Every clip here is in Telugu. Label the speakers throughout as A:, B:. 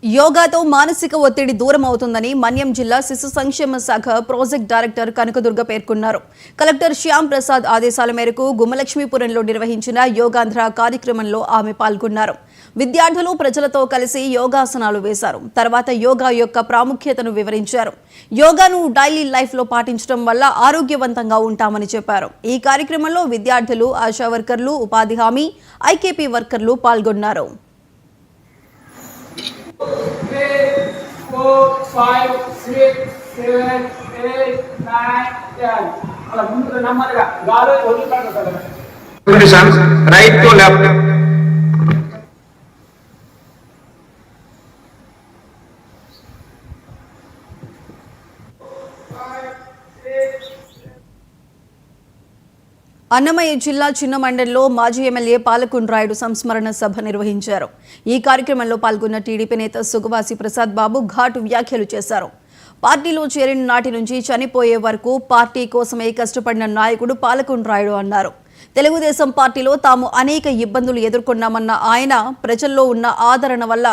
A: యోగాతో మానసిక ఒత్తిడి దూరం అవుతుందని మన్యం జిల్లా శిశు సంక్షేమ శాఖ ప్రాజెక్ట్ డైరెక్టర్ కనకదుర్గ పేర్కొన్నారు. కలెక్టర్ శ్యామ్ ప్రసాద్ ఆదేశాల మేరకు గుమ్మలక్ష్మీపురంలో నిర్వహించిన యోగాంధ్ర కార్యక్రమంలో ఆమె పాల్గొన్నారు. విద్యార్థులు ప్రజలతో కలిసి యోగాసనాలు వేశారు. తర్వాత యోగా యొక్క ప్రాముఖ్యతను వివరించారు. యోగాను డైలీ లైఫ్లో పాటించడం వల్ల ఆరోగ్యవంతంగా ఉంటామని చెప్పారు. ఈ కార్యక్రమంలో విద్యార్థులు, ఆశా వర్కర్లు, ఉపాధి హామీ, ఐకేపీ వర్కర్లు పాల్గొన్నారు.
B: 3, 4, 5, 6, 7, 8, 9, 10. అలా ముందు నెమ్మదిగా గాలి వదులుతాడు కదా.
C: Positions right to left.
A: Annamayya జిల్లా చిన్నమండలిలో మాజీ ఎమ్మెల్యే పాలకొండ రాయుడు సంస్మరణ సభ నిర్వహించారు. ఈ కార్యక్రమంలో పాల్గొన్న టీడీపీ నేత సుగవాసి ప్రసాద్ బాబు ఘాటు వ్యాఖ్యలు చేశారు. పార్టీలో చేరిన నాటి నుంచి చనిపోయే వరకు పార్టీ కోసమే కష్టపడిన నాయకుడు పాలకొండ రాయుడు అన్నారు. తెలుగుదేశం పార్టీలో తాము అనేక ఇబ్బందులు ఎదుర్కొన్నామన్న ఆయన, ప్రజల్లో ఉన్న ఆదరణ వల్ల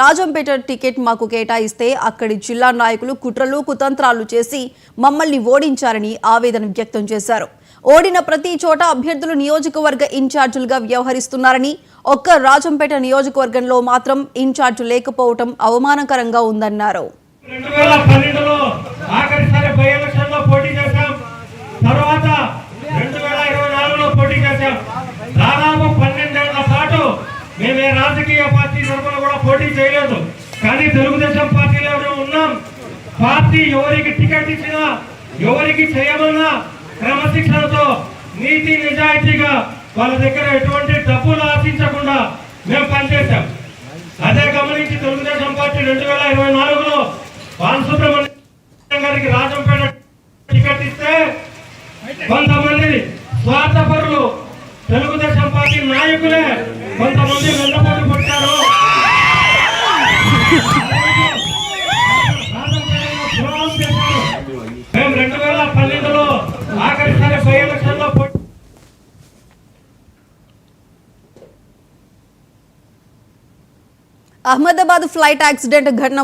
A: రాజంపేట టికెట్ మాకు కేటాయిస్తే అక్కడి జిల్లా నాయకులు కుట్రలు కుతంత్రాలు చేసి మమ్మల్ని ఓడించారని ఆవేదన వ్యక్తం చేశారు. ఓడిన ప్రతి చోట అభ్యర్థులు నియోజకవర్గ ఇన్ఛార్జీలుగా వ్యవహరిస్తున్నారని, ఒక్క రాజంపేట నియోజకవర్గంలో మాత్రం ఇన్ఛార్జ్ లేకపోవడం అవమానకరంగా ఉందన్నారు.
D: 2012లో ఆఖరిసారి బై ఎలక్షన్లో పోటీ చేశాం. తర్వాత 2024లో పోటీ చేశాం. దాదాపు 12 ఏళ్ల పాటు మేమే రాజకీయ పార్టీ తరఫున కూడా పోటీ చేయలేదు. కానీ తెలుగుదేశం పార్టీలో ఉన్నాం. పార్టీ ఎవరికి టికెట్ ఇచ్చినా, ఎవరికి చేయమన్నా క్రమశిక్షణతో, నీతి నిజాయితీగా వాళ్ళ దగ్గర ఎటువంటి డబ్బులు ఆశించకుండా మేము పనిచేశాం. అదే గమనించి తెలుగుదేశం పార్టీ 2024లో బాలసుబ్రహ్మణ్యం గారికి రాజంపేట టికెట్ ఇస్తే కొంతమంది స్వార్థపరులు తెలుగుదేశం పార్టీ నాయకులే కొంతమంది వెన్నపోటు పట్టారు. మేము 2012లో ఆఖరిసారి బై ఎలక్షన్లో
A: అహ్మదాబాద్ ఫ్లైట్ యాక్సిడెంట్ ఘటన